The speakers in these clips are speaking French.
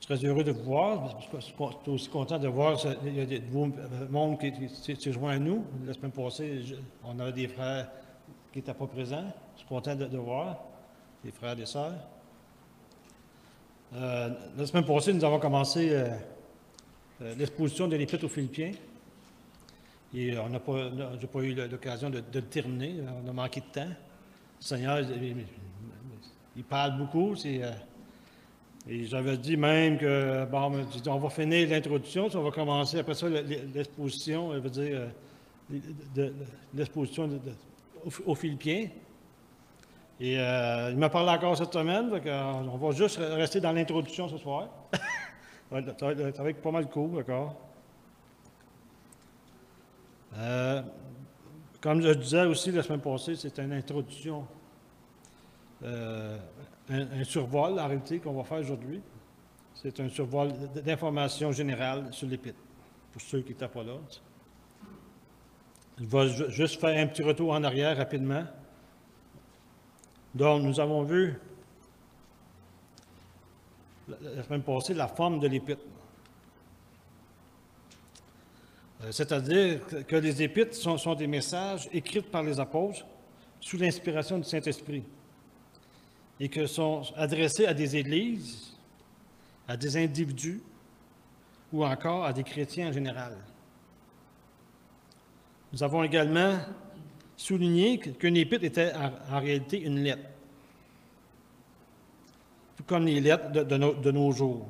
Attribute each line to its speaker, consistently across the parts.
Speaker 1: très heureux de vous voir. Je suis aussi content de voir il y a de nouveaux monde qui s'est joint à nous. La semaine passée, on avait des frères qui n'étaient pas présents. Je suis content de voir des frères et des sœurs. La semaine passée, nous avons commencé l'exposition de l'Épître aux Philippiens. Et j'ai pas eu l'occasion de le terminer. On a manqué de temps. Le Seigneur, il parle beaucoup. Et j'avais dit même que, bon, on va finir l'introduction, on va commencer après ça l'exposition, je veux dire, l'exposition aux Philippiens. Et il m'a parlé encore cette semaine, donc on va juste rester dans l'introduction ce soir. Ça va être pas mal court, d'accord? Comme je disais aussi la semaine passée, c'est une introduction, un survol, en réalité, qu'on va faire aujourd'hui. C'est un survol d'informations générales sur l'Épître, pour ceux qui n'étaient pas là. Je vais juste faire un petit retour en arrière rapidement. Donc, nous avons vu la semaine passée la forme de l'Épître. C'est-à-dire que les Épîtres sont des messages écrits par les apôtres sous l'inspiration du Saint-Esprit et que sont adressés à des églises, à des individus ou encore à des chrétiens en général. Nous avons également souligné qu'une épître était en réalité une lettre, tout comme les lettres de nos jours.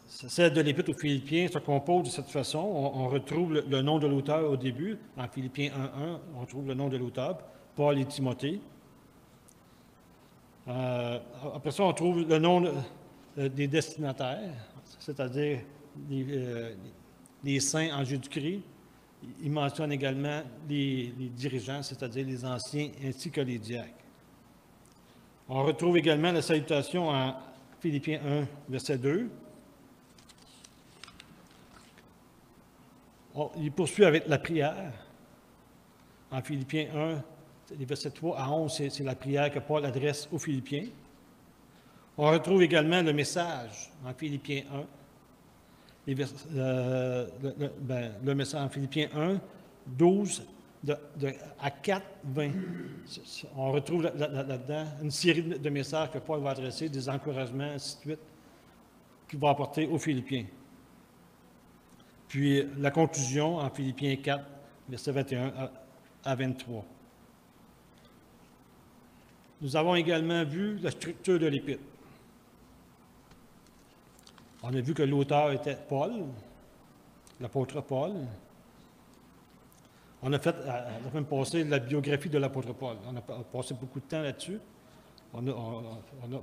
Speaker 1: Celle de l'Épître aux Philippiens se compose de cette façon. On retrouve le nom de l'auteur au début. En Philippiens 1.1, on trouve le nom de l'auteur, Paul et Timothée. Après ça, on trouve le nom des destinataires, c'est-à-dire les saints en Jésus-Christ. Il mentionne également les dirigeants, c'est-à-dire les anciens, ainsi que les diacres. On retrouve également la salutation en Philippiens 1, verset 2. Il poursuit avec la prière. En Philippiens 1, les versets 3 à 11, c'est la prière que Paul adresse aux Philippiens. On retrouve également le message en Philippiens 1. Le message en Philippiens 1, 12 à 4, 20. On retrouve là-dedans une série de messages que Paul va adresser, des encouragements, ainsi de suite, qu'il va apporter aux Philippiens. Puis la conclusion en Philippiens 4, versets 21 à 23. Nous avons également vu la structure de l'Épître. On a vu que l'auteur était Paul, l'apôtre Paul. On a fait, la semaine passée, la biographie de l'apôtre Paul. On a passé beaucoup de temps là-dessus.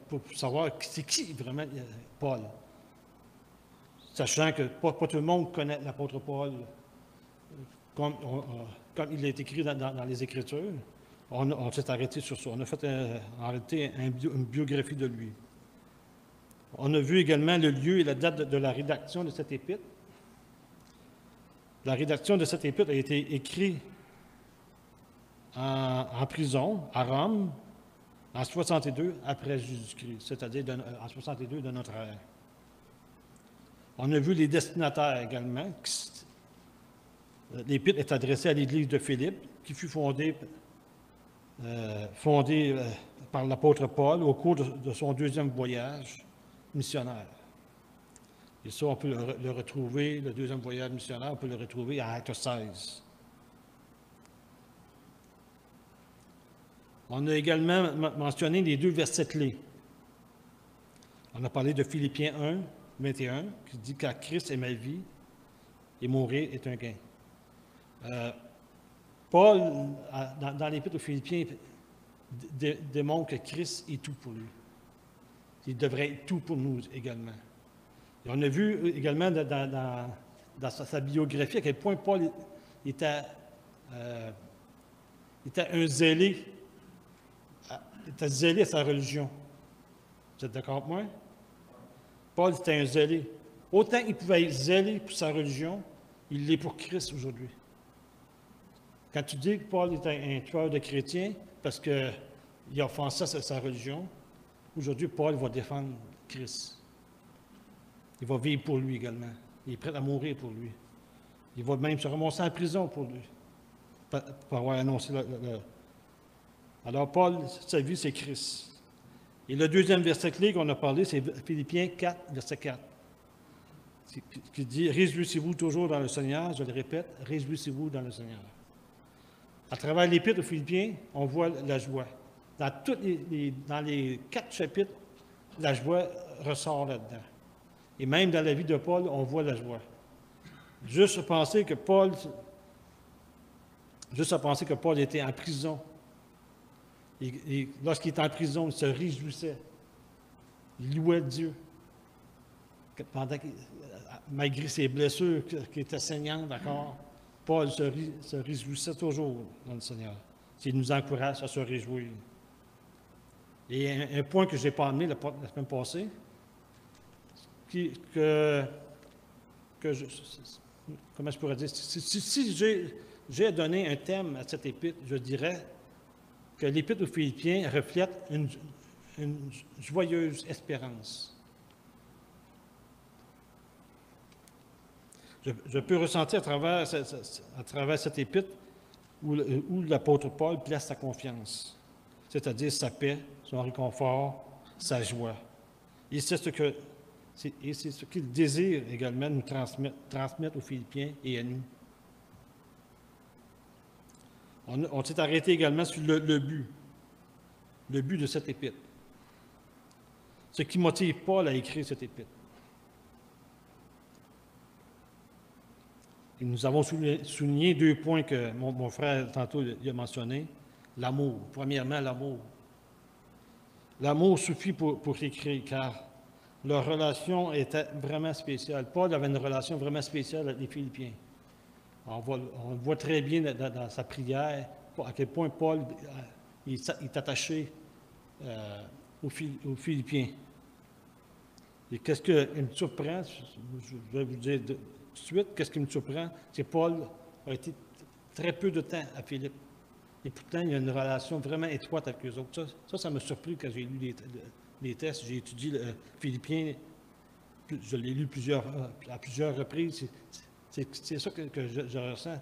Speaker 1: Pour savoir c'est qui vraiment Paul. Sachant que pas tout le monde connaît l'apôtre Paul comme il est écrit dans les Écritures. On s'est arrêté sur ça. On a fait en réalité une biographie de lui. On a vu également le lieu et la date de la rédaction de cette épître. La rédaction de cette épître a été écrite en prison à Rome en 62 après Jésus-Christ, c'est-à-dire en 62 de notre ère. On a vu les destinataires également. L'épître est adressée à l'Église de Philippe, qui fut fondée par l'apôtre Paul au cours de son deuxième voyage missionnaire. Et ça, on peut le retrouver, le deuxième voyage missionnaire, on peut le retrouver à Acte 16. On a également mentionné les deux versets clés. On a parlé de Philippiens 1, 21, qui dit « Car Christ est ma vie et mourir est un gain ». Paul, dans l'Épître aux Philippiens, démontre que Christ est tout pour lui. Il devrait être tout pour nous également. Et on a vu également dans sa biographie à quel point Paul était un zélé. Il était zélé à sa religion. Vous êtes d'accord avec moi? Paul était un zélé. Autant il pouvait être zélé pour sa religion, il l'est pour Christ aujourd'hui. Quand tu dis que Paul est un tueur de chrétiens parce qu'il a offensé sa religion, Aujourd'hui, Paul va défendre Christ. Il va vivre pour lui également. Il est prêt à mourir pour lui. Il va même se ramasser en prison pour lui, pour avoir annoncé Alors, Paul, sa vie, c'est Christ. Et le deuxième verset clé qu'on a parlé, c'est Philippiens 4, verset 4, qui dit « Réjouissez-vous toujours dans le Seigneur », je le répète, « Réjouissez-vous dans le Seigneur ». À travers l'Épître aux Philippiens, on voit la joie. Dans les 4 chapitres, la joie ressort là-dedans. Et même dans la vie de Paul, on voit la joie. Juste à penser que Paul était en prison. Et lorsqu'il était en prison, il se réjouissait. Il louait Dieu. Malgré ses blessures qui étaient saignantes encore, Paul se réjouissait toujours dans le Seigneur. Il nous encourage à se réjouir. Et un point que je n'ai pas amené la semaine passée, comment je pourrais dire, si j'ai à donner un thème à cette épître, je dirais que l'Épître aux Philippiens reflète une joyeuse espérance. Je peux ressentir à travers cette épître où l'apôtre Paul place sa confiance, c'est-à-dire sa paix, son réconfort, sa joie. Et c'est ce qu'il désire également nous transmettre aux Philippiens et à nous. On s'est arrêté également sur le but de cette épître. Ce qui motive Paul à écrire cette épître. Et nous avons souligné 2 points que mon frère tantôt a mentionnés. L'amour. Premièrement, l'amour. L'amour suffit pour écrire, car leur relation était vraiment spéciale. Paul avait une relation vraiment spéciale avec les Philippiens. On voit très bien dans sa prière à quel point Paul est attaché aux Philippiens. Et qu'est-ce qui me surprend, je vais vous dire tout de suite, qu'est-ce qui me surprend, c'est que Paul a été très peu de temps à Philippe. Et pourtant, il y a une relation vraiment étroite avec eux autres. Ça m'a surpris quand j'ai lu les textes. J'ai étudié le Philippiens, je l'ai lu à plusieurs reprises. C'est ça que je ressens.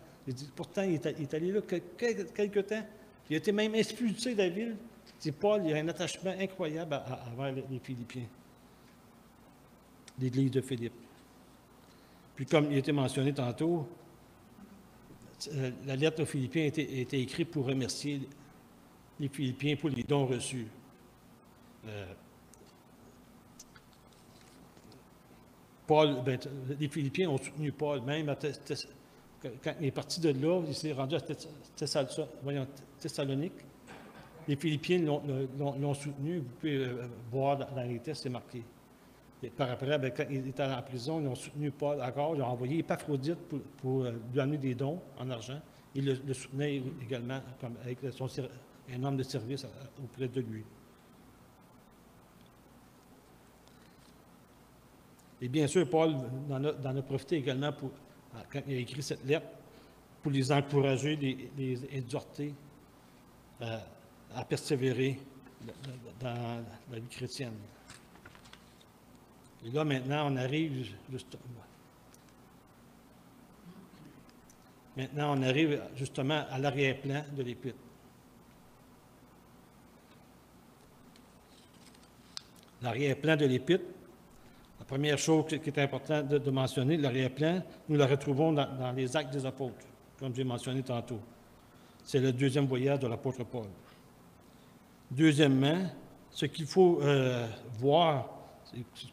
Speaker 1: Pourtant, il est allé là quelque temps. Il a été même expulsé de la ville. C'est Paul, il a un attachement incroyable envers les Philippiens, l'Église de Philippe. Puis comme il a été mentionné tantôt, la lettre aux Philippiens a été écrite pour remercier les Philippiens pour les dons reçus. Les Philippiens ont soutenu Paul, même quand il est parti de là, il s'est rendu à Thessalonique. Les Philippiens l'ont soutenu, vous pouvez voir dans les textes, c'est marqué. Et par après, quand il était en prison, ils ont soutenu Paul encore, ils ont envoyé Épaphrodite pour lui amener des dons en argent. Il le soutenait également avec un homme de service auprès de lui. Et bien sûr, Paul en a profité également quand il a écrit cette lettre pour les encourager, les exhorter à persévérer dans la vie chrétienne. Et là, maintenant, on arrive justement à l'arrière-plan de l'Épître. L'arrière-plan de l'Épître, la première chose qui est importante de mentionner, l'arrière-plan, nous la retrouvons dans les Actes des Apôtres, comme j'ai mentionné tantôt. C'est le deuxième voyage de l'apôtre Paul. Deuxièmement, ce qu'il faut voir,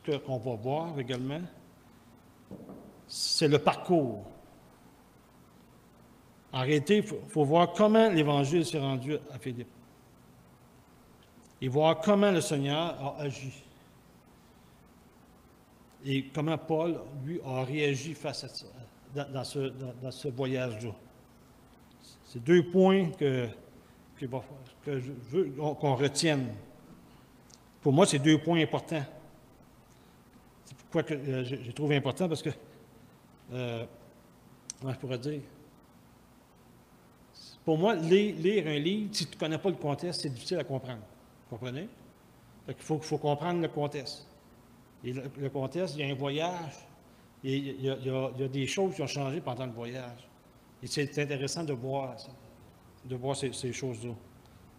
Speaker 1: ce qu'on va voir également, c'est le parcours. En réalité, il faut voir comment l'Évangile s'est rendu à Philippe. Et voir comment le Seigneur a agi. Et comment Paul, lui, a réagi face à ça, dans ce voyage-là. C'est 2 points que je veux qu'on retienne. Pour moi, c'est 2 points importants. C'est pourquoi j'ai trouvé important, parce que, comment je pourrais dire, pour moi, lire un livre, si tu ne connais pas le contexte, c'est difficile à comprendre. Vous comprenez? Il faut comprendre le contexte. Et le contexte, il y a un voyage, et il y a des choses qui ont changé pendant le voyage. Et c'est intéressant de voir ça, de voir ces choses-là.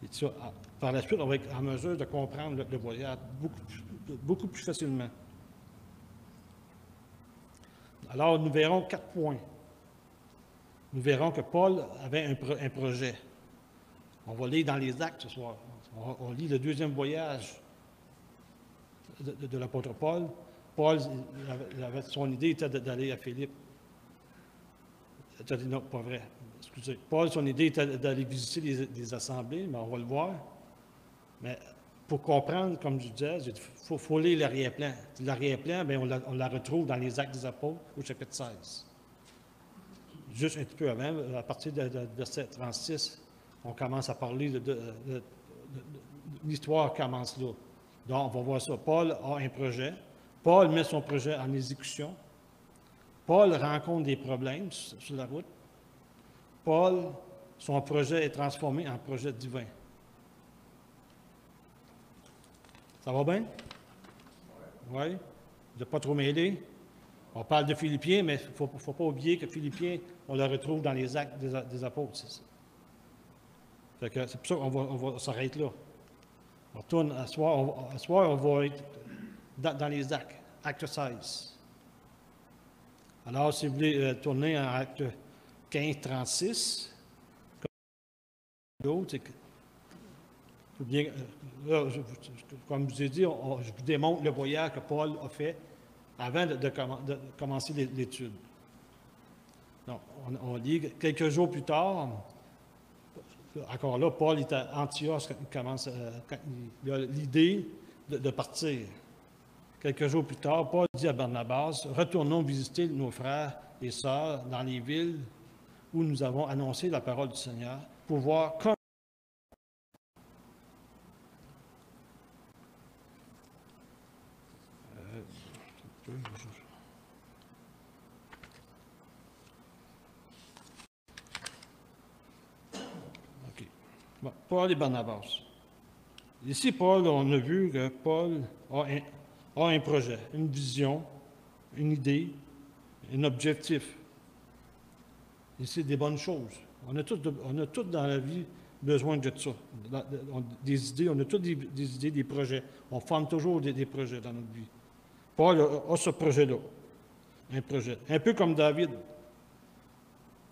Speaker 1: Et ça, par la suite, on va être en mesure de comprendre le voyage beaucoup plus facilement. Alors, nous verrons 4 points. Nous verrons que Paul avait un projet. On va lire dans les Actes ce soir. On lit le deuxième voyage de l'apôtre Paul. Paul, son idée était d'aller à Philippe. Non, pas vrai. Excusez. Paul, son idée était d'aller visiter les assemblées, mais on va le voir. Mais pour comprendre, comme je disais, il faut lire l'arrière-plan. L'arrière-plan, on la retrouve dans les Actes des Apôtres au chapitre 16. Juste un petit peu avant, à partir de verset 36, on commence à parler de l'histoire commence là. Donc, on va voir ça. Paul a un projet. Paul met son projet en exécution. Paul rencontre des problèmes sur la route. Paul, son projet est transformé en projet divin. Ça va bien? Oui? Vous n'êtes pas trop mêlés? On parle de Philippiens, mais il ne faut pas oublier que Philippiens, on le retrouve dans les Actes des Apôtres. C'est pour ça qu'on va s'arrêter là. On retourne à soir, on va être dans les Actes, Acte 16. Alors, si vous voulez tourner en Acte 15, 36, comme comme je vous ai dit, je vous démontre le voyage que Paul a fait avant de commencer l'étude. Donc, on lit quelques jours plus tard, encore là, Paul est à Antioche quand il a l'idée de partir. Quelques jours plus tard, Paul dit à Barnabas, « Retournons visiter nos frères et sœurs dans les villes où nous avons annoncé la parole du Seigneur pour voir comment Bon, Paul et Barnabas. Ici, Paul, on a vu que Paul a un projet, une vision, une idée, un objectif. Et c'est des bonnes choses. On a tous dans la vie besoin de ça. Des idées, on a tous des idées, des projets. On forme toujours des projets dans notre vie. Paul a ce projet-là. Un projet. Un peu comme David.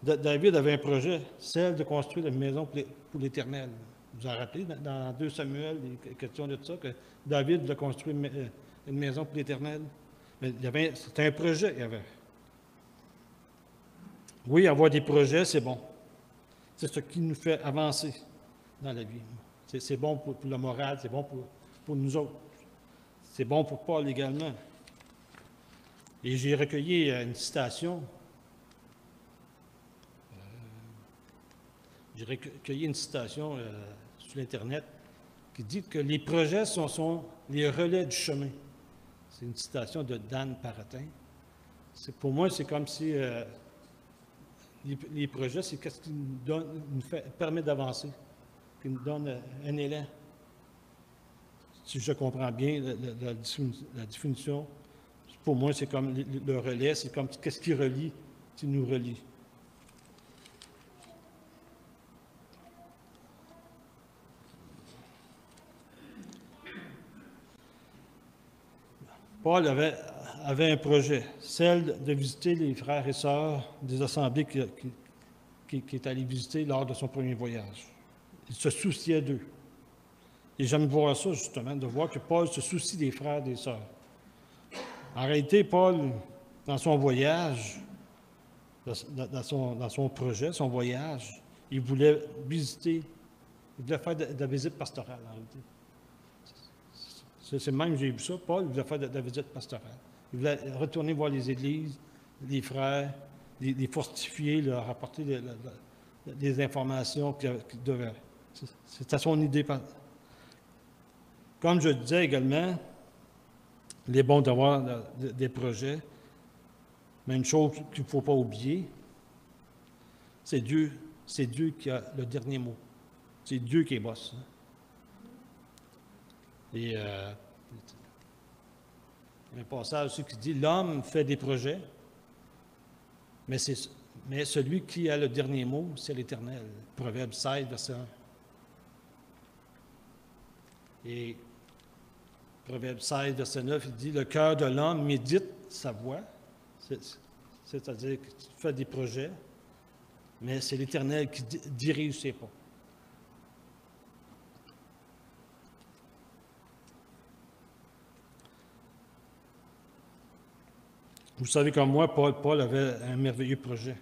Speaker 1: David avait un projet, celle de construire une maison pour l'Éternel. Vous vous en rappelez, dans 2 Samuel, il est question de ça, que David voulait construire une maison pour l'Éternel. Mais c'était un projet, il y avait. Oui, avoir des projets, c'est bon. C'est ce qui nous fait avancer dans la vie. C'est bon pour le moral, c'est bon pour nous autres. C'est bon pour Paul également. Et j'ai recueilli une citation. J'ai recueilli une citation sur l'Internet qui dit que les projets sont les relais du chemin. C'est une citation de Dan Paratin. Pour moi, c'est comme si les projets, c'est ce qui permet d'avancer, qui nous donne un élan. Si je comprends bien la définition, pour moi, c'est comme le relais, c'est comme qu'est-ce qui relie, qui nous relie. Paul avait un projet, celle de visiter les frères et sœurs des assemblées qui est allé visiter lors de son premier voyage. Il se souciait d'eux. Et j'aime voir ça, justement, de voir que Paul se soucie des frères et des sœurs. En réalité, Paul, dans son voyage, dans son projet, son voyage, il voulait visiter, il voulait faire de la visite pastorale, en réalité. C'est même, j'ai vu ça, Paul voulait faire de la visite pastorale. Il voulait retourner voir les églises, les frères, les fortifier, leur apporter des informations qu'ils devaient. C'était son idée. Comme je disais également, il est bon d'avoir des projets, mais une chose qu'il ne faut pas oublier, c'est Dieu qui a le dernier mot. C'est Dieu qui est boss. Et il y a un passage aussi qui dit « L'homme fait des projets, mais celui qui a le dernier mot, c'est l'Éternel. » Proverbe 16, verset 1. Et Proverbe 16, verset 9, il dit « Le cœur de l'homme médite sa voix. » C'est-à-dire que tu fais des projets, mais c'est l'Éternel qui dirige ses pas. Vous savez comme moi, Paul avait un merveilleux projet,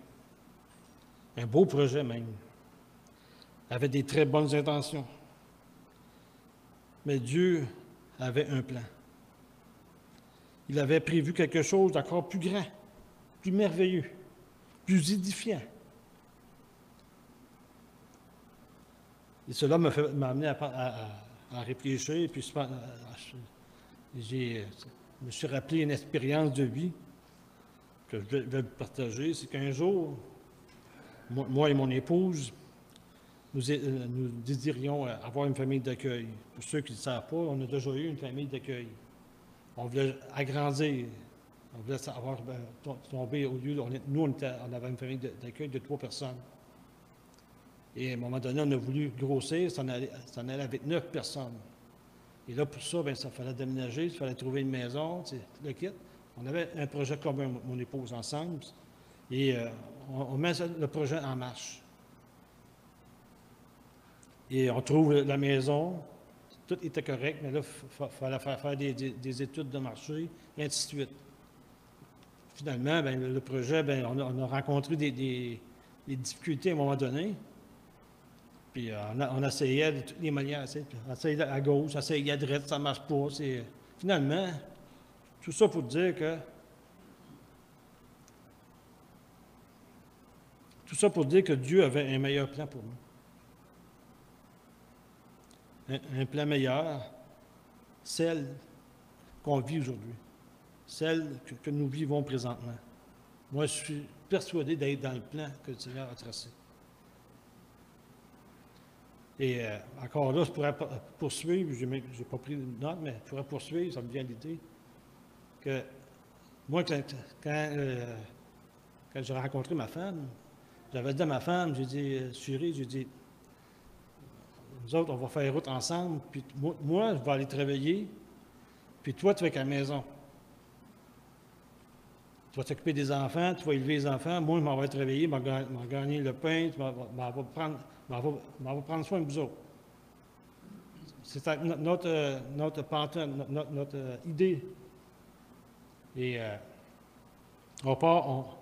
Speaker 1: un beau projet même. Il avait des très bonnes intentions. Mais Dieu avait un plan. Il avait prévu quelque chose d'encore plus grand, plus merveilleux, plus édifiant. Et cela m'a amené à réfléchir, puis je me suis rappelé une expérience de vie que je vais vous partager. C'est qu'un jour, moi et mon épouse, nous désirions avoir une famille d'accueil. Pour ceux qui ne le savent pas, on a déjà eu une famille d'accueil. On voulait agrandir. On voulait tomber au lieu. Nous, on avait une famille d'accueil de 3 personnes. Et à un moment donné, on a voulu grossir, ça en allait avec 9 personnes. Et là, pour ça, ça fallait déménager, il fallait trouver une maison, le kit. On avait un projet commun, mon épouse, ensemble. Et on met le projet en marche. Et on trouve la maison, tout était correct, mais là, il fallait faire des études de marché, et ainsi de suite. Finalement, le projet, on a rencontré des difficultés à un moment donné. Puis on essayait de toutes les manières, on essayait à gauche, on essayait à droite, ça ne marche pas. Finalement, tout ça pour dire que Dieu avait un meilleur plan pour nous. Un plan meilleur, celle qu'on vit aujourd'hui, celle que nous vivons présentement. Moi, je suis persuadé d'être dans le plan que le Seigneur a tracé. Et encore là, je pourrais poursuivre, je n'ai pas pris de note, mais je pourrais poursuivre, ça me vient à l'idée, que moi, quand j'ai rencontré ma femme, j'avais dit à ma femme, j'ai dit, chérie, j'ai dit, nous autres, on va faire route ensemble, puis moi, je vais aller travailler, puis toi, tu vas être à la maison. Tu vas t'occuper des enfants, tu vas élever les enfants, moi, je m'en vais travailler, je vais gagner le pain, je vais prendre soin de vous autres. C'est notre pantin, notre idée. Et on part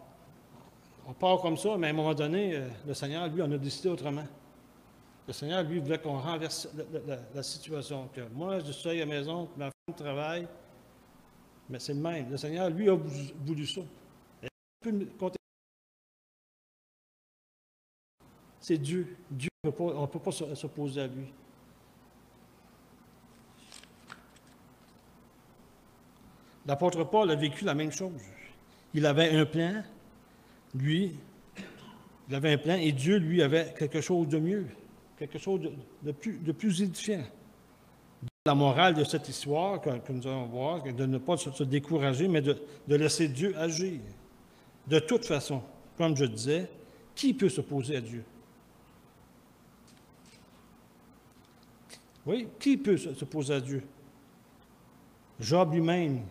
Speaker 1: comme ça, mais à un moment donné, le Seigneur, lui, on a décidé autrement. Le Seigneur, lui, voulait qu'on renverse la situation. Que moi, je suis à la maison, que ma femme travaille, mais c'est le même. Le Seigneur, lui, a voulu ça. C'est Dieu. Dieu, on ne peut pas s'opposer à lui. L'apôtre Paul a vécu la même chose. Il avait un plan, lui, il avait un plan, et Dieu, lui, avait quelque chose de mieux, quelque chose de plus édifiant. La morale de cette histoire que nous allons voir, de ne pas se décourager, mais de laisser Dieu agir. De toute façon, comme je disais, qui peut s'opposer à Dieu? Oui, qui peut s'opposer à Dieu? Job lui-même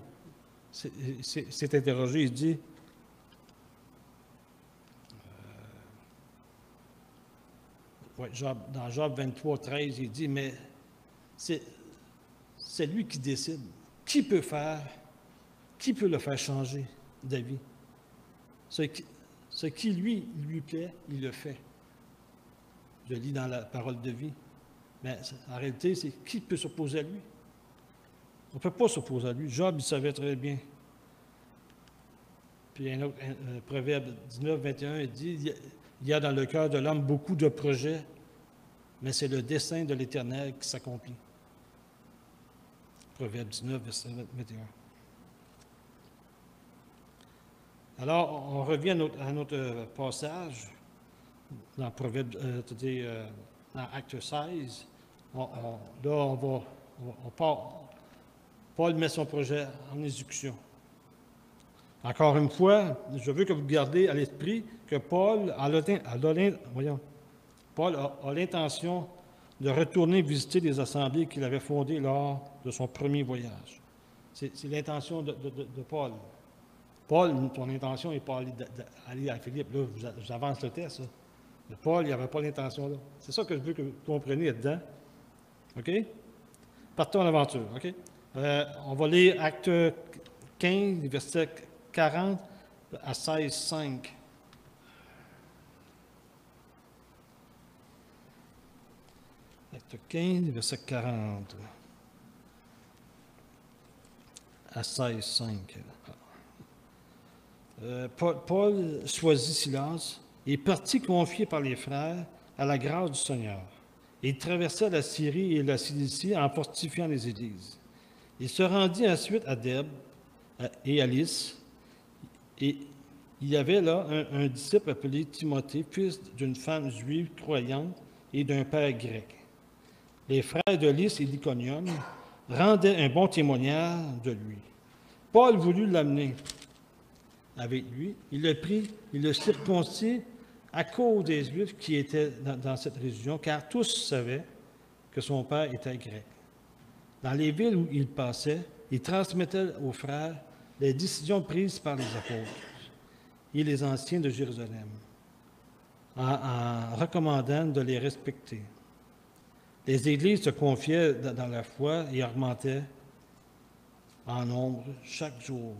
Speaker 1: s'est interrogé, il dit, dans Job 23, 13, il dit, mais c'est lui qui décide. Qui peut le faire changer d'avis? Ce qui lui plaît, il le fait. Je lis dans la parole de vie. Mais en réalité, c'est qui peut s'opposer à lui? On ne peut pas s'opposer à lui. Job, il savait très bien. Puis un Proverbe 19, 21, il dit, il y a dans le cœur de l'homme beaucoup de projets, mais c'est le dessein de l'Éternel qui s'accomplit. Proverbe 19, verset 21. Alors, on revient à notre passage dans Proverbe, dans Acte 16. Là, on va
Speaker 2: Paul met son projet en exécution. Encore une fois, je veux que vous gardiez à l'esprit que Paul a l'intention de retourner visiter les assemblées qu'il avait fondées lors de son premier voyage. C'est l'intention de Paul. Paul, ton intention n'est pas aller à Philippe. Là, j'avance le test. Là. Mais Paul, il n'avait pas l'intention là. C'est ça que je veux que vous compreniez là-dedans. OK? Partons en aventure. OK? On va lire Acte 15, verset 40 à 16, 5. Acte 15, verset 40 à 16, 5. Paul choisit Silas et est parti confié par les frères à la grâce du Seigneur. Il traversa la Syrie et la Cilicie en fortifiant les églises. Il se rendit ensuite à Dèbe et à Lys, et il y avait là un disciple appelé Timothée, fils d'une femme juive croyante et d'un père grec. Les frères de Lys et d'Iconium rendaient un bon témoignage de lui. Paul voulut l'amener avec lui. Il le prit, il le circoncis à cause des Juifs qui étaient dans cette région, car tous savaient que son père était grec. Dans les villes où il passait, il transmettait aux frères les décisions prises par les apôtres et les anciens de Jérusalem, en recommandant de les respecter. Les églises se confiaient dans la foi et augmentaient en nombre chaque jour.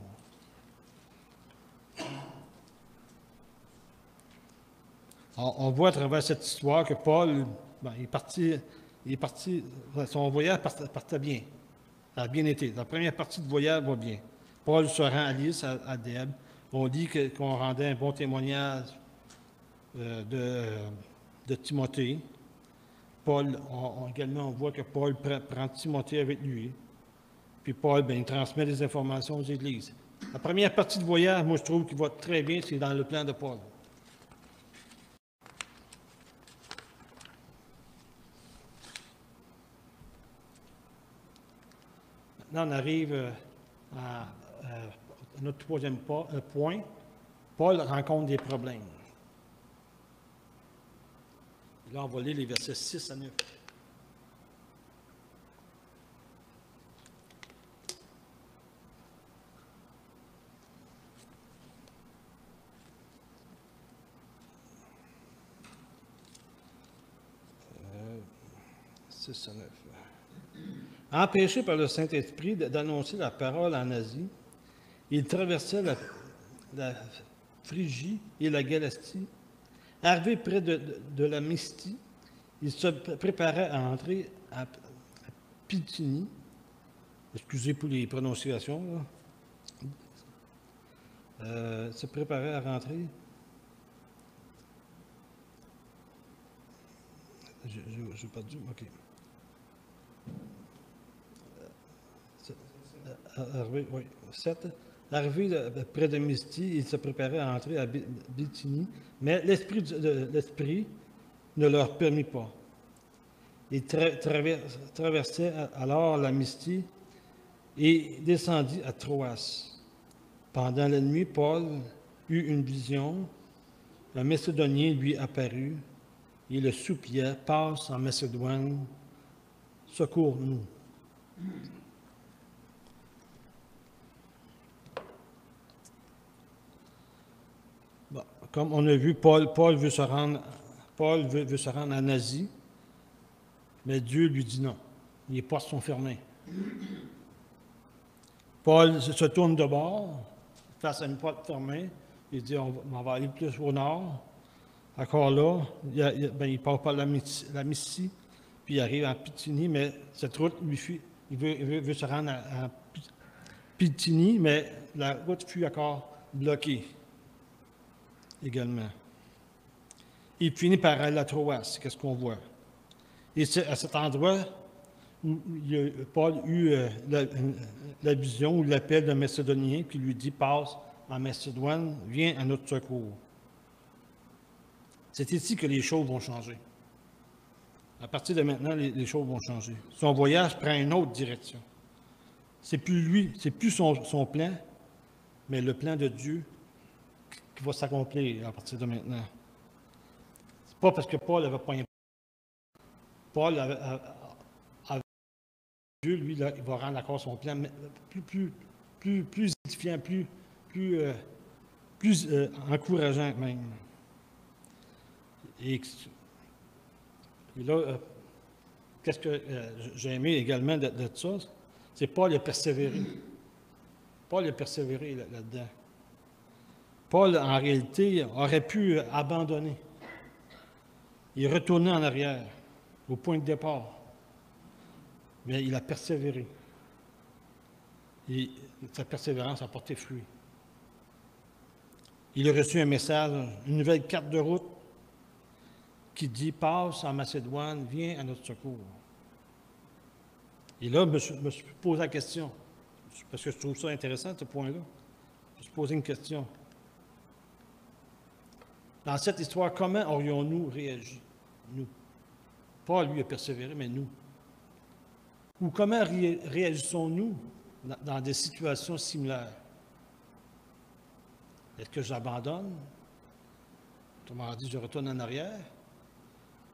Speaker 2: On voit à travers cette histoire que Paul, il est parti, son voyage partait bien. Ça a bien été. La première partie du voyage va bien. Paul se rend à Lys, à Dèbe. On dit qu'on rendait un bon témoignage de Timothée. Paul, également, on voit que Paul prend Timothée avec lui. Puis Paul, il transmet des informations aux églises. La première partie du voyage, moi, je trouve qu'il va très bien, c'est dans le plan de Paul. Maintenant, on arrive à notre troisième point. Paul rencontre des problèmes. Là, on va lire les versets 6 à 9. Empêché par le Saint-Esprit d'annoncer la parole en Asie, il traversait la Phrygie et la Galatie. Arrivé près de la Mystie, il se préparait à entrer à Bithynie. Excusez pour les prononciations. Se préparait à rentrer. J'ai pas dû. OK. Arrivé près de Mystie, il se préparait à entrer à Bithynie, mais l'Esprit ne leur permit pas. Il traversait alors la Mystie et descendit à Troas. Pendant la nuit, Paul eut une vision. Un Macédonien lui apparut et le supplia, « Passe en Macédoine, secours-nous. » Bon, comme on a vu, Paul veut se rendre en Asie, mais Dieu lui dit non. Les portes sont fermées. Paul se tourne de bord, face à une porte fermée, il dit on va aller plus au nord. Encore là, il part par la Mystie, puis il arrive en Bithynie, mais cette route lui fuit. Il veut se rendre à Bithynie, mais la route fut encore bloquée également. Il finit par aller à Troas, qu'est-ce qu'on voit. Et c'est à cet endroit où Paul eut la vision ou l'appel d'un Macédonien qui lui dit « Passe en Macédoine, viens à notre secours ». C'est ici que les choses vont changer. À partir de maintenant, les choses vont changer. Son voyage prend une autre direction. C'est plus lui, c'est plus son plan, mais le plan de Dieu qui va s'accomplir à partir de maintenant. C'est pas parce que Paul n'avait pas un... Paul avait Dieu, lui, là, il va rendre encore son plan plus édifiant, plus encourageant même. Et là, qu'est-ce que j'ai aimé également de ça? C'est Paul a persévéré. Paul a persévéré là-dedans. Paul, en réalité, aurait pu abandonner et retourner en arrière, au point de départ. Mais il a persévéré. Et sa persévérance a porté fruit. Il a reçu un message, une nouvelle carte de route qui dit « Passe en Macédoine, viens à notre secours ». Et là, je me suis posé la question, parce que je trouve ça intéressant, ce point-là. Je me suis posé une question. Dans cette histoire, comment aurions-nous réagi, nous? Pas lui a persévéré, mais nous. Ou comment réagissons-nous dans des situations similaires? Est-ce que j'abandonne? Autrement dit, je retourne en arrière?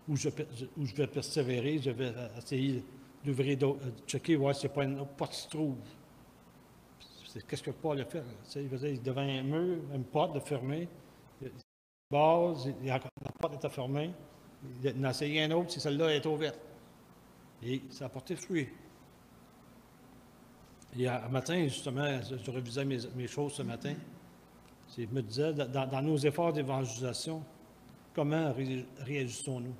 Speaker 2: Ou je vais persévérer, je vais essayer d'ouvrir d'autres, checker, voir s'il n'y a pas une autre porte qui se trouve. Qu'est-ce que Paul a fait? Il faisait devant un mur, une porte de fermer. La porte était fermée. Il en a essayé un autre si celle-là est ouverte. Et ça a porté fruit. Et un matin, justement, je revisais mes choses ce matin. Je me disais, dans nos efforts d'évangélisation, comment réagissons-nous?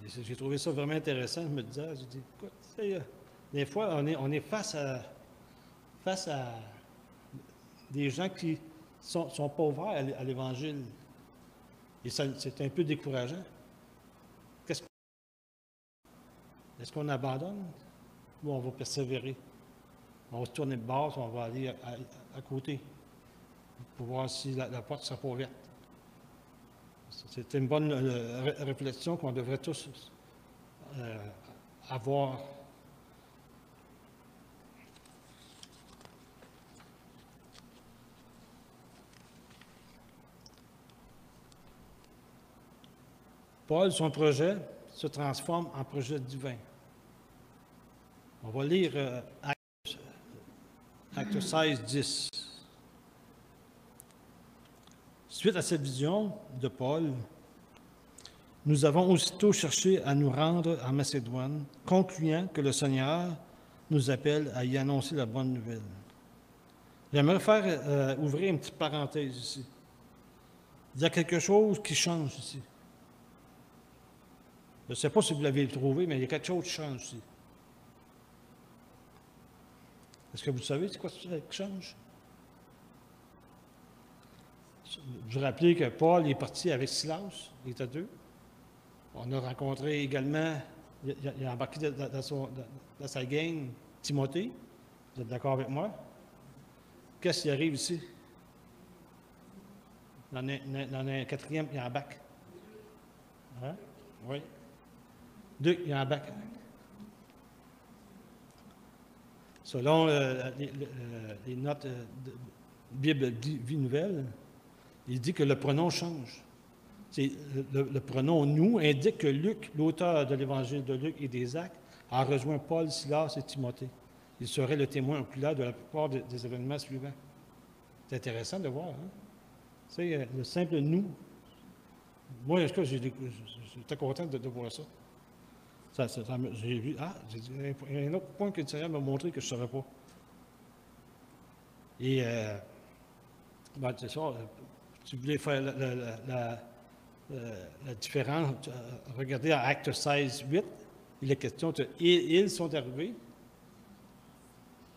Speaker 2: J'ai trouvé ça vraiment intéressant. Je me disais, j'ai dit, écoute, des fois, on est face à des gens qui sont pas ouverts à l'Évangile. Et c'est un peu décourageant. Est-ce qu'on abandonne ou on va persévérer? On va se tourner de base, on va aller à côté pour voir si la porte ne sera pas ouverte. C'est une bonne réflexion qu'on devrait tous avoir. Paul, son projet se transforme en projet divin. On va lire Acte 16, 10. Suite à cette vision de Paul, nous avons aussitôt cherché à nous rendre en Macédoine, concluant que le Seigneur nous appelle à y annoncer la bonne nouvelle. J'aimerais faire ouvrir une petite parenthèse ici. Il y a quelque chose qui change ici. Je ne sais pas si vous l'avez trouvé, mais il y a quelque chose qui change ici. Est-ce que vous savez c'est quoi qui change? Je vous rappelle que Paul est parti avec Silas, il était deux. On a rencontré également, il a embarqué dans sa gang Timothée. Vous êtes d'accord avec moi? Qu'est-ce qui arrive ici? Dans un quatrième, il embarque. Hein? Oui. Deux, il embarque. Selon les notes de Bible Vie Nouvelle, il dit que le pronom change. Le pronom « nous » indique que Luc, l'auteur de l'Évangile de Luc et des Actes, a rejoint Paul, Silas et Timothée. Il serait le témoin oculaire de la plupart des événements suivants. C'est intéressant de voir. Hein? Tu sais, le simple « nous ». Moi, en tout cas, j'étais content de voir ça. J'ai vu, il y a un autre point que le Seigneur m'a montré que je ne savais pas. Et, c'est ça, si vous voulez faire la différence, regardez à Acte 16, 8, il est question de « ils sont arrivés ».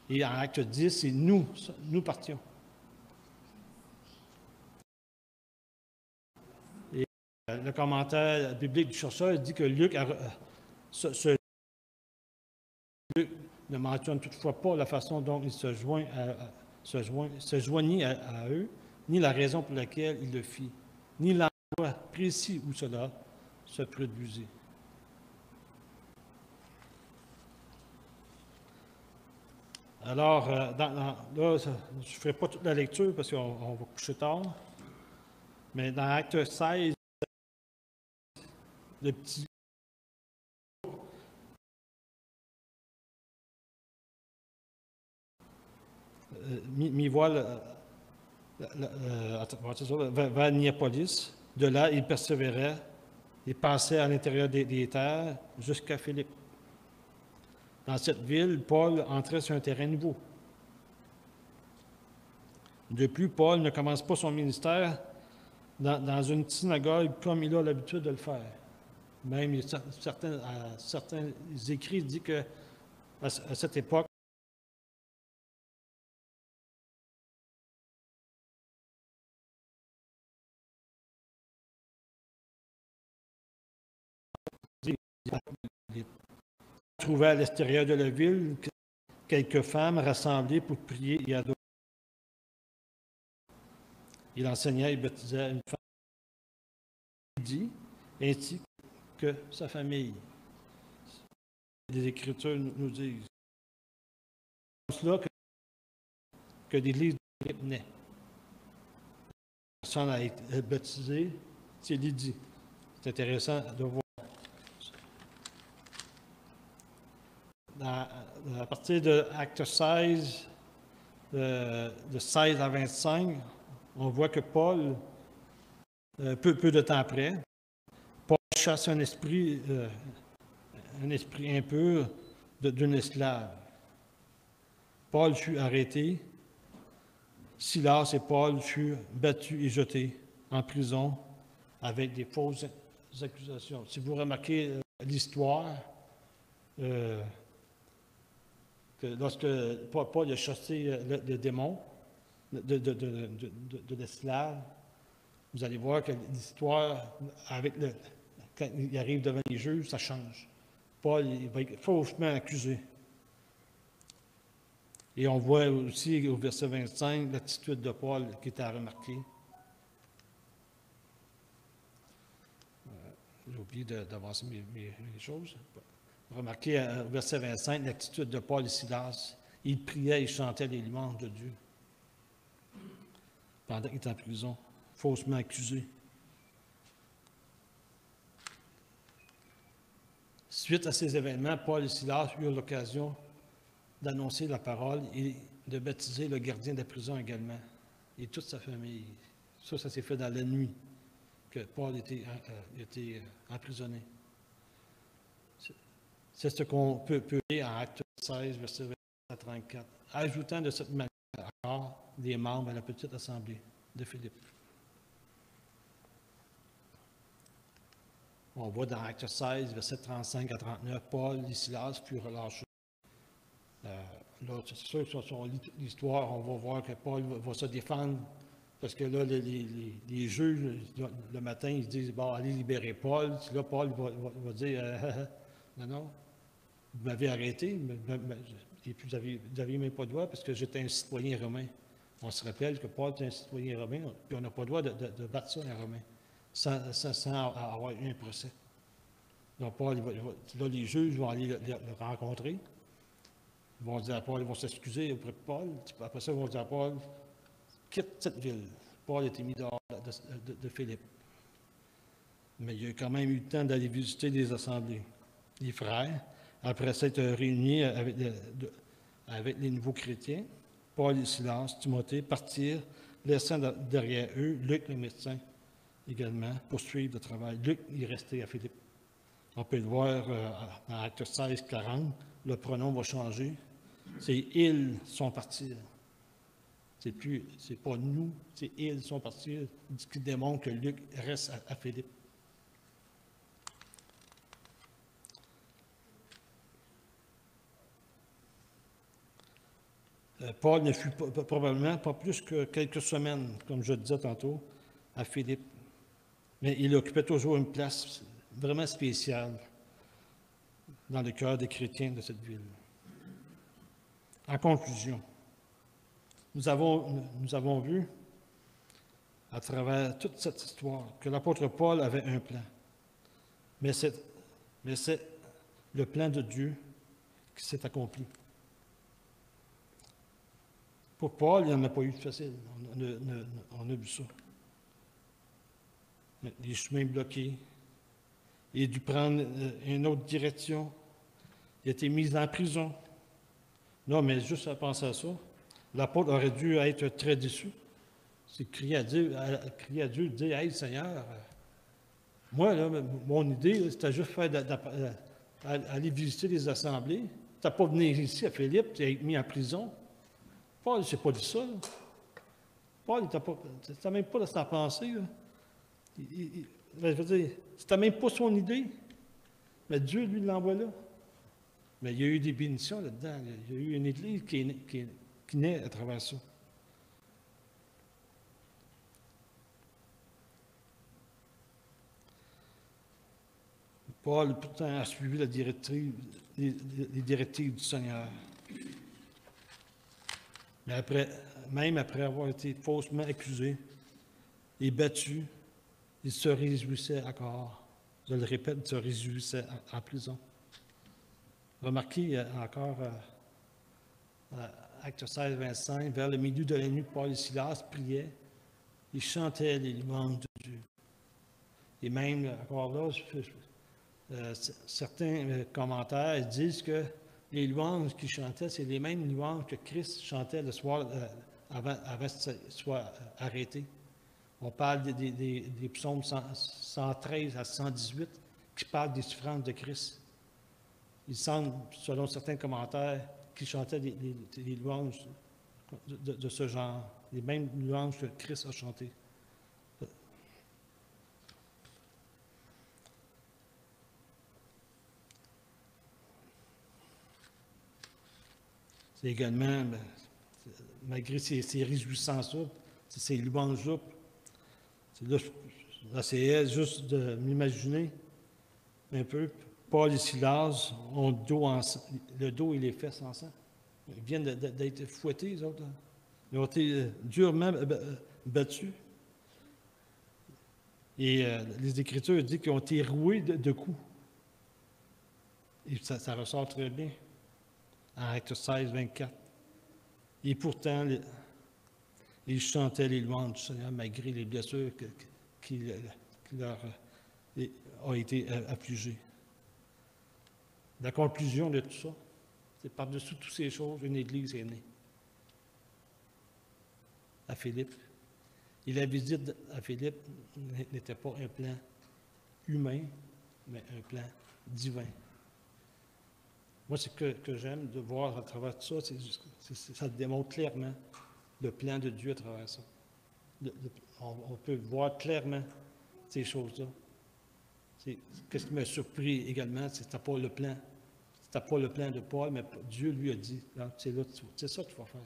Speaker 2: Et en Acte 10, c'est « nous partions ». Et le commentaire biblique du chercheur dit que Luc Luc ne mentionne toutefois pas la façon dont il se joignit à eux, ni la raison pour laquelle il le fit, ni l'endroit précis où cela
Speaker 1: se produisit. Alors, là, je ne ferai pas toute la lecture parce qu'on va coucher tard, mais dans Acte 16, le petit mi-voile vers Néapolis. De là, il persévérait, il passait à l'intérieur des terres jusqu'à Philippe. Dans cette ville, Paul entrait sur un terrain nouveau. De plus, Paul ne commence pas son ministère dans une synagogue comme il a l'habitude de le faire. Même certains écrits disent qu'à cette époque, il trouvait à l'extérieur de la ville quelques femmes rassemblées pour prier et adorer. Il enseignait et baptisait une femme ainsi que sa famille. Les Écritures nous disent. C'est là que l'Église de Philippe naît. La personne a été baptisée, c'est Lydie. C'est intéressant de voir. À partir de Acte 16, de 16 à 25, on voit que Paul, peu de temps après, Paul chasse un esprit impur d'une esclave. Paul fut arrêté. Silas et Paul furent battus et jetés en prison avec des fausses accusations. Si vous remarquez l'histoire, que lorsque Paul a chassé le démon de l'esclave, vous allez voir que l'histoire, quand il arrive devant les juges, ça change. Paul il va être faussement accusé. Et on voit aussi au verset 25 l'attitude de Paul qui est à remarquer. J'ai oublié d'avancer mes choses. Remarquez au verset 25 l'attitude de Paul et Silas. Ils priaient et chantaient les louanges de Dieu pendant qu'ils étaient en prison, faussement accusés. Suite à ces événements, Paul et Silas eurent l'occasion d'annoncer la parole et de baptiser le gardien de la prison également, et toute sa famille. Ça s'est fait dans la nuit que Paul était emprisonné. C'est ce qu'on peut lire en Acte 16, verset 20 à 34, ajoutant de cette manière encore des membres à la petite assemblée de Philippe. On voit dans Acte 16, verset 35 à 39, Paul et Silas furent relâchés. Là, c'est sûr que sur l'histoire, on va voir que Paul va se défendre, parce que là, les juges, le matin, ils se disent, bon, allez libérer Paul. Là, Paul va dire, non, vous m'avez arrêté, et puis vous n'aviez même pas le droit, parce que j'étais un citoyen romain. On se rappelle que Paul était un citoyen romain, puis on n'a pas le droit de battre ça, un romain, sans avoir eu un procès. Donc, Paul, là, les juges vont aller le rencontrer. Ils vont dire à Paul, ils vont s'excuser auprès de Paul. Après ça, ils vont dire à Paul, quitte cette ville. Paul a été mis dehors de Philippe. Mais il a quand même eu le temps d'aller visiter des assemblées. Les frères, après s'être réunis avec les nouveaux chrétiens, Paul et Silas, Timothée, partirent, laissant derrière eux Luc, le médecin, également, pour suivre le travail. Luc est resté à Philippe. On peut le voir dans Acte 16, 40, le pronom va changer. C'est « ils sont partis ». C'est pas « nous », c'est « ils sont partis », ce qui démontre que Luc reste à Philippe. Paul ne fut probablement pas plus que quelques semaines, comme je le disais tantôt, à Philippe. Mais il occupait toujours une place vraiment spéciale dans le cœur des chrétiens de cette ville. En conclusion, nous avons vu, à travers toute cette histoire, que l'apôtre Paul avait un plan. Mais c'est le plan de Dieu qui s'est accompli. Pour Paul, il n'y en a pas eu de facile. On a vu ça. Les chemins bloqués. Il a dû prendre une autre direction. Il a été mis en prison. Non, mais juste à penser à ça, l'apôtre aurait dû être très déçu. C'est crier à Dieu, dire, hey Seigneur, moi, là, mon idée, c'était juste aller visiter les assemblées. Tu n'as pas venu ici à Philippe, tu es mis en prison. Paul, je n'ai pas dit ça. Là. Paul, tu n'as même pas de sa pensée. Là. Je veux dire, c'était même pas son idée. Mais Dieu, lui, l'envoie là. Mais il y a eu des bénédictions là-dedans. Il y a eu une église qui naît à travers ça. Paul, pourtant, a suivi les directives du Seigneur. Mais même après avoir été faussement accusé et battu, il se réjouissait encore. Je le répète, il se réjouissait en prison. Remarquez encore Acte 16, 25, vers le milieu de la nuit, Paul et Silas priaient, ils chantaient les louanges de Dieu. Et même, encore là, certains commentaires disent que les louanges qu'ils chantaient, c'est les mêmes louanges que Christ chantait le soir avant qu'il soit arrêté. On parle des psaumes 113 à 118 qui parlent des souffrances de Christ. Il semble, selon certains commentaires, qu'il chantait des louanges de ce genre, les mêmes louanges que Christ a chantées. C'est également, malgré ces réjouissances-là, ces louanges-là, j'essayais juste de m'imaginer un peu. Paul et Silas ont le dos et les fesses ensemble. Ils viennent d'être fouettés, les autres. Ils ont été durement battus. Et les Écritures disent qu'ils ont été roués de coups. Et ça ressort très bien en Acte 16, 24. Et pourtant, ils chantaient les louanges du Seigneur malgré les blessures qui leur ont été affligées. La conclusion de tout ça, c'est par-dessus toutes ces choses, une Église est née. À Philippe. Et la visite à Philippe n'était pas un plan humain, mais un plan divin. Moi, ce que j'aime de voir à travers tout ça, ça démontre clairement le plan de Dieu à travers ça. On peut voir clairement ces choses-là. Qu'est-ce qui m'a surpris également, c'était pas le plan. C'était pas le plan de Paul, mais Dieu lui a dit, c'est ça que tu vas faire.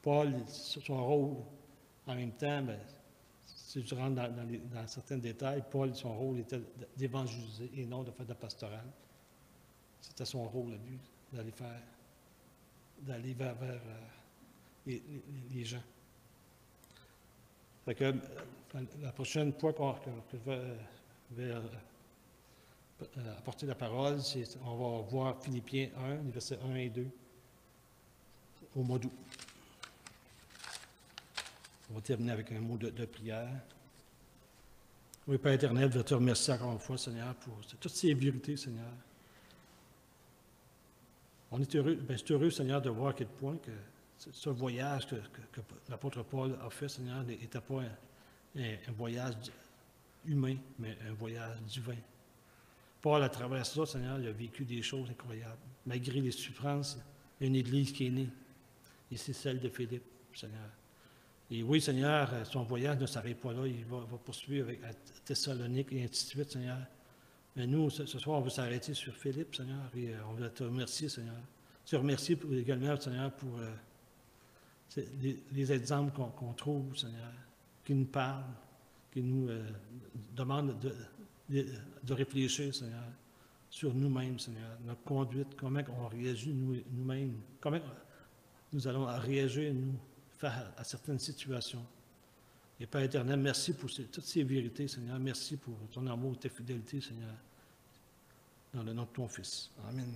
Speaker 1: Paul, son rôle, en même temps, si tu rentres dans certains détails, Paul, son rôle était d'évangéliser et non de faire de la pastorale. C'était son rôle, lui, d'aller vers les gens. Fait que, la prochaine fois que je vais apporter la parole, on va voir Philippiens 1, les versets 1 et 2, au mois d'août. On va terminer avec un mot de prière. Oui, Père éternel, je te remercie encore une fois, Seigneur, pour toutes ces vérités, Seigneur. On est heureux, c'est heureux, Seigneur, de voir à quel point que ce voyage que l'apôtre Paul a fait, Seigneur, n'était pas un voyage humain, mais un voyage divin. Paul, à travers ça, Seigneur, il a vécu des choses incroyables. Malgré les souffrances, il y a une Église qui est née. Et c'est celle de Philippe, Seigneur. Et oui, Seigneur, son voyage ne s'arrête pas là. Il va poursuivre avec Thessalonique et ainsi de suite, Seigneur. Mais nous, ce soir, on veut s'arrêter sur Philippe, Seigneur, et on veut te remercier, Seigneur. Te remercier également, Seigneur, pour les exemples qu'on trouve, Seigneur, qui nous parlent, qui nous demandent de réfléchir, Seigneur, sur nous-mêmes, Seigneur, notre conduite, comment on réagit nous-mêmes, comment nous allons réagir, nous, face à certaines situations. Et Père éternel, merci pour toutes ces vérités, Seigneur. Merci pour ton amour, ta fidélité, Seigneur. Dans le nom de ton Fils. Amen.